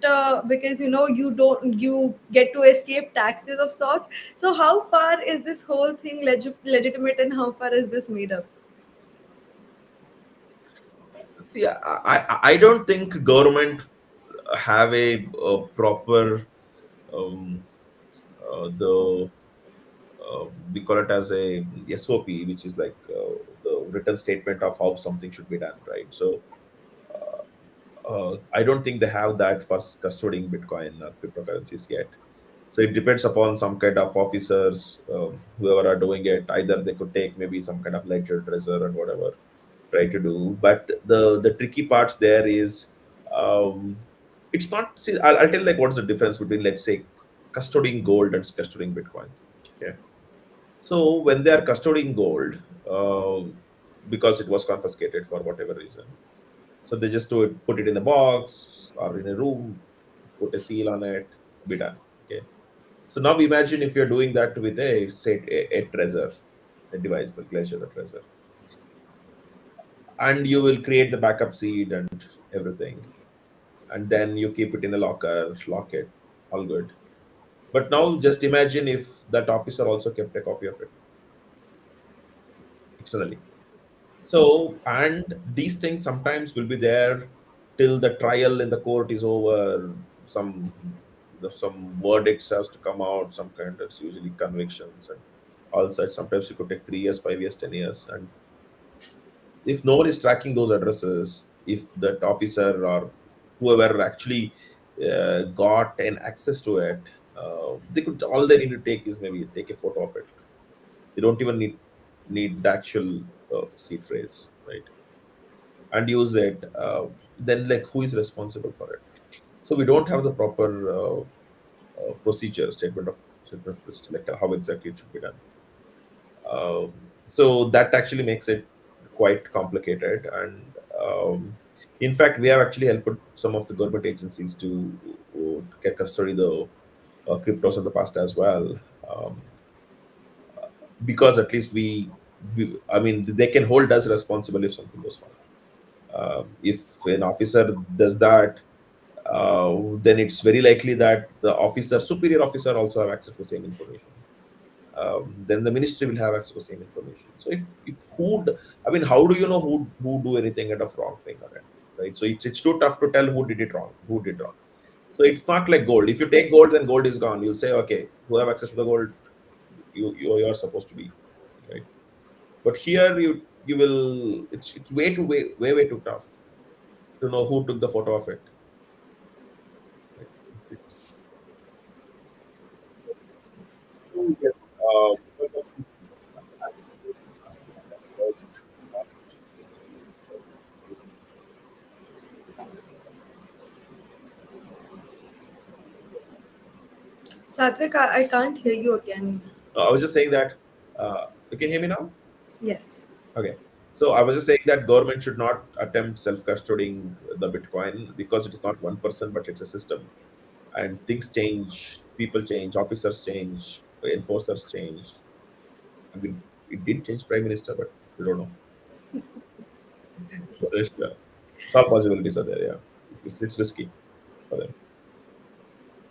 because you get to escape taxes of sorts. So how far is this whole thing legitimate, and how far is this made up? See, I don't think government have a proper um, the we call it as a SOP, which is like the written statement of how something should be done, right? So I don't think they have that for custodying Bitcoin or cryptocurrencies yet. So it depends upon some kind of officers, whoever are doing it. Either they could take maybe some kind of ledger, trezor, and whatever, try to do. But the tricky parts there is, um, it's not. See, I'll tell like what's the difference between, let's say, custodying gold and custodying Bitcoin. Okay. So when they are custodying gold, because it was confiscated for whatever reason, so they just do it, put it in a box or in a room, put a seal on it, be done. Okay. So now imagine if you're doing that with a, say, a treasure, a device like Glacier, a treasure, and you will create the backup seed and everything, and then you keep it in a locker, lock it, all good. But now just imagine if that officer also kept a copy of it externally. So, and these things sometimes will be there till the trial in the court is over. Some verdicts has to come out. Some kind of usually convictions and all such. Sometimes it could take 3 years, 5 years, 10 years. And if no one is tracking those addresses, if that officer or whoever actually got an access to it, they could, all they need to take is maybe take a photo of it. They don't even need the actual seed phrase, right? And use it, then like who is responsible for it? So we don't have the proper procedure, statement of procedure, like how exactly it should be done. So that actually makes it quite complicated, and in fact we have actually helped some of the government agencies to get custody the cryptos in the past as well, because at least I mean they can hold us responsible if something goes wrong. If an officer does that, then it's very likely that the officer, superior officer, also have access to the same information. Then the ministry will have access to the same information. So if I mean, how do you know who do anything kind of wrong thing on it, right? So it's too tough to tell who did it wrong, who did wrong. So it's not like gold. If you take gold, then gold is gone. You'll say, okay, who have access to the gold, you are supposed to be, right? But here you will, it's way too tough to know who took the photo of it. Right? Yes, because of Satvik, I can't hear you again. I was just saying that. You can hear me now? Yes. Okay. So I was just saying that government should not attempt self-custodying the Bitcoin because it is not one person, but it's a system. And things change, people change, officers change, enforcers change. I mean, it did change prime minister, but we don't know. So it's all possibilities are there. Yeah, it's risky for them.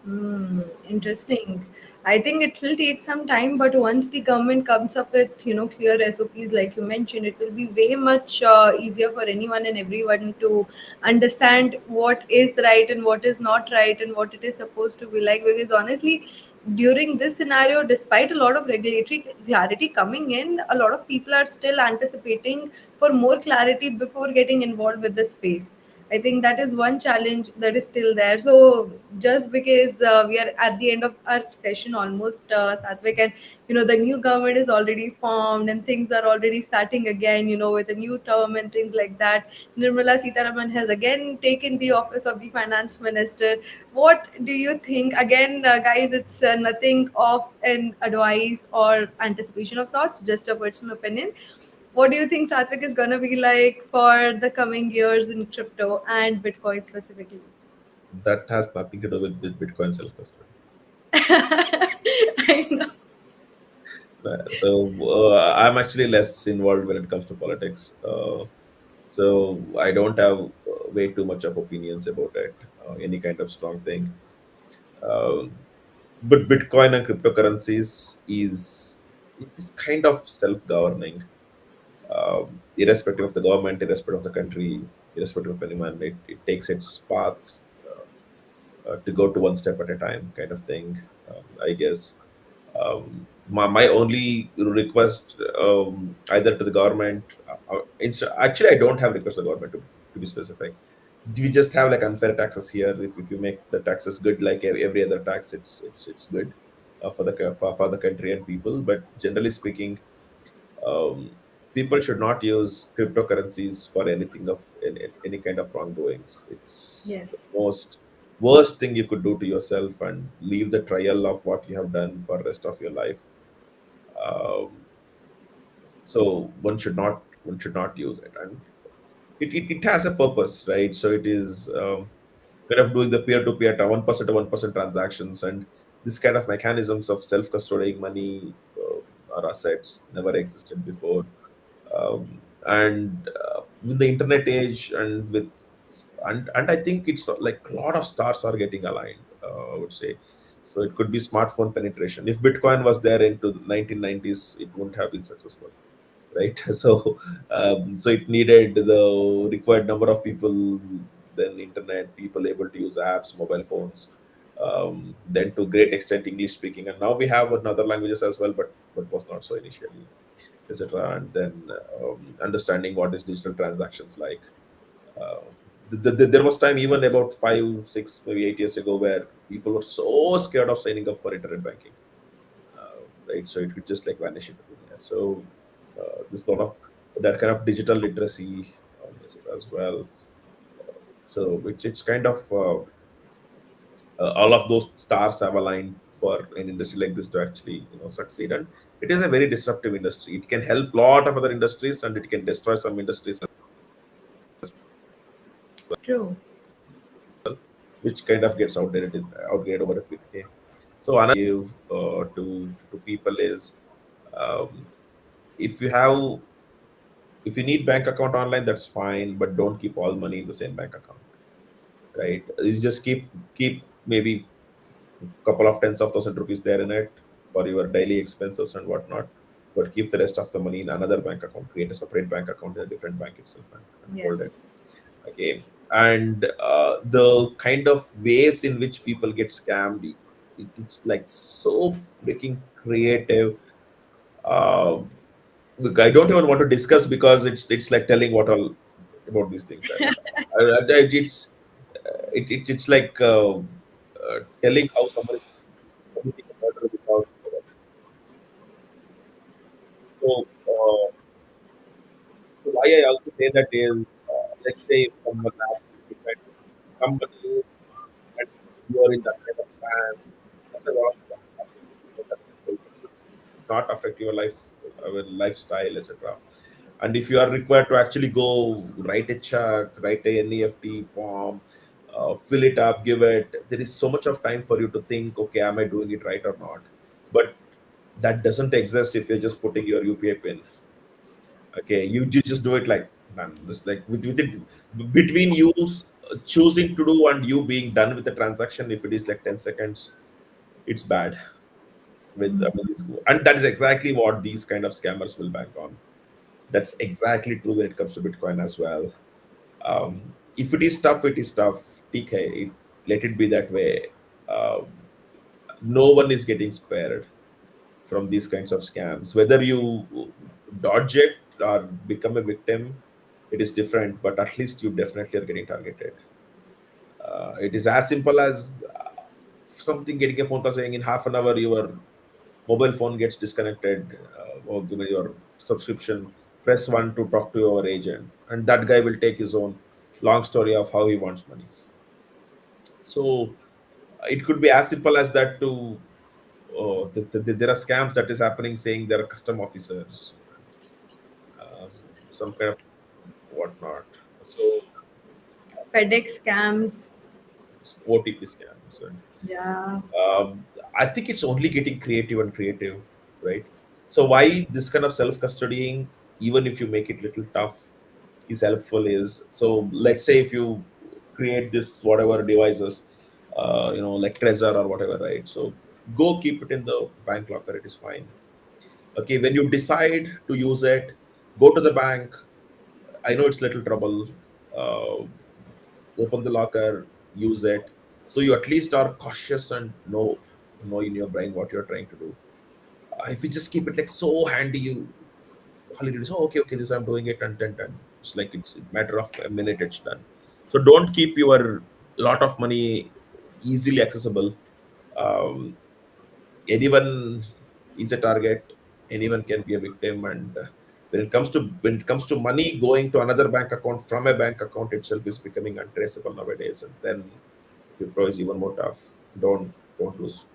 Hmm, interesting. I think it will take some time, but once the government comes up with, clear SOPs like you mentioned, it will be way much easier for anyone and everyone to understand what is right and what is not right and what it is supposed to be like. Because honestly, during this scenario, despite a lot of regulatory clarity coming in, a lot of people are still anticipating for more clarity before getting involved with the space. I think that is one challenge that is still there. So just because we are at the end of our session almost, Satvik, and the new government is already formed and things are already starting again, with a new term and things like that. Nirmala Sitaraman has again taken the office of the finance minister. What do you think? Again, guys, it's nothing of an advice or anticipation of sorts, just a personal opinion. What do you think Satvik is gonna be like for the coming years in crypto and Bitcoin specifically? That has nothing to do with Bitcoin self-custody. I know. So I'm actually less involved when it comes to politics. So I don't have way too much of opinions about it, any kind of strong thing. Um, but Bitcoin and cryptocurrencies is kind of self-governing, irrespective of the government, irrespective of the country, irrespective of anyone. It takes its paths to go to one step at a time, kind of thing. I guess my only request, either to the government, actually, I don't have request to the government to be specific. We just have like unfair taxes here. If you make the taxes good, like every other tax, it's good for the country and people. But generally speaking, um, people should not use cryptocurrencies for anything of any kind of wrongdoings. It's Yes. the most worst thing you could do to yourself and leave the trial of what you have done for rest of your life. um, so one should not use it, and it has a purpose, right? So it is kind of doing the peer-to-peer 1% to 1% transactions, and this kind of mechanisms of self-custodying money or assets never existed before. And with the internet age, and I think it's like a lot of stars are getting aligned, I would say. So it could be smartphone penetration. If Bitcoin was there into the 1990s, it wouldn't have been successful, right? So it needed the required number of people, then internet people able to use apps, mobile phones, then to great extent English speaking, and now we have another languages as well, but was not so initially, etc. And then understanding what is digital transactions like. Uh, there was time even about 5, 6, maybe 8 years ago where people were so scared of signing up for internet banking, right? So it could just like vanish into thin air. So this lot of that kind of digital literacy as well. So it's kind of all of those stars have aligned for an industry like this to actually succeed, and it is a very disruptive industry. It can help a lot of other industries, and it can destroy some industries, True. which kind of gets outdated over a period of time. So another give to people is, um, if you have if you need bank account online, that's fine, but don't keep all money in the same bank account, right? You just keep maybe couple of tens of thousand rupees there in it for your daily expenses and whatnot, but keep the rest of the money in another bank account. Create a separate bank account in a different bank itself, and hold it. Yes. Okay. And the kind of ways in which people get scammed, it's like so freaking creative. uh, Look, I don't even want to discuss because it's like telling what all about these things. And it's like telling how someone is committing a murder without. So why I also say that is, let's say if someone has different company and you are in that kind of plan, not affect your life, lifestyle, etc. And if you are required to actually go write a check, write a NEFT form, fill it up, give it, there is so much of time for you to think, okay, am I doing it right or not? But that doesn't exist if you're just putting your UPI pin. Okay, you just do it like done. Just like with it, between you choosing to do and you being done with the transaction, if it is like 10 seconds, it's bad. And that is exactly what these kind of scammers will bank on. That's exactly true when it comes to Bitcoin as well. If it is tough, it is tough. TK, let it be that way. Um, no one is getting spared from these kinds of scams. Whether you dodge it or become a victim, it is different. But at least you definitely are getting targeted. It is as simple as something getting a phone call saying in half an hour your mobile phone gets disconnected, or given your subscription, press one to talk to your agent, and that guy will take his own long story of how he wants money. So it could be as simple as that to there are scams that is happening saying there are custom officers, uh, some kind of whatnot. So FedEx scams. OTP scams. And Yeah. I think it's only getting creative and creative, right? So why this kind of self-custodying, even if you make it little tough, is helpful is, so let's say if you create this whatever devices, like Trezor or whatever, right? So go keep it in the bank locker, it is fine. Okay, when you decide to use it, go to the bank. I know it's little trouble. Uh, Open the locker, use it. So you at least are cautious and know in your brain what you're trying to do. If you just keep it like so handy, you holiday is, oh, okay, this I'm doing it, and then done. It's like it's a matter of a minute, it's done. So don't keep your lot of money easily accessible. Um, Anyone is a target, anyone can be a victim, and when it comes to money going to another bank account from a bank account itself is becoming untraceable nowadays. And then crypto is even more tough. Don't lose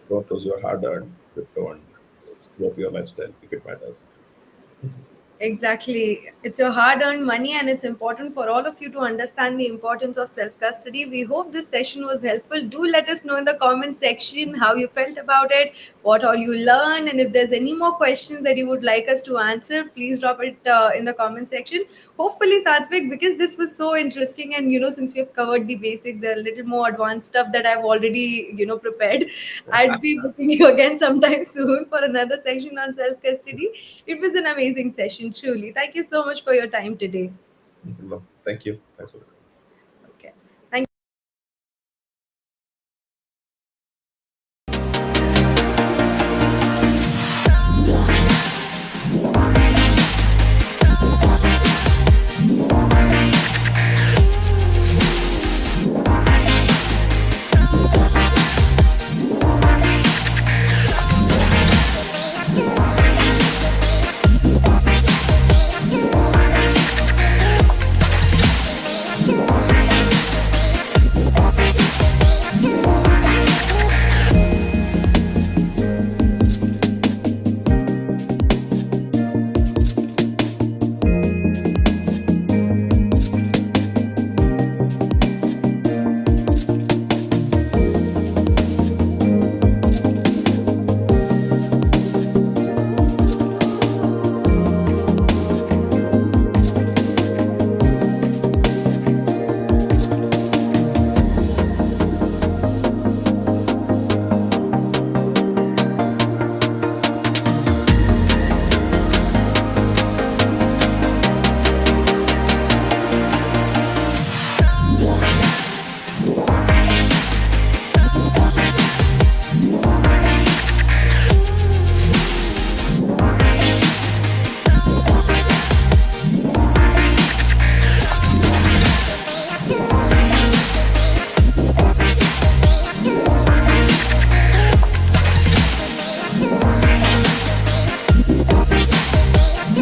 don't lose your hard-earned crypto and screw up your lifestyle if it matters. Exactly. It's your hard earned money, and it's important for all of you to understand the importance of self custody. We hope this session was helpful. Do let us know in the comment section how you felt about it, what all you learned, and if there's any more questions that you would like us to answer, please drop it in the comment section. Hopefully, Satvik, because this was so interesting, and since we have covered the basics, the little more advanced stuff that I've already prepared, I'd be booking you again sometime soon for another section on self custody. It was an amazing session, truly. Thank you so much for your time today. No, thank you. Thanks for the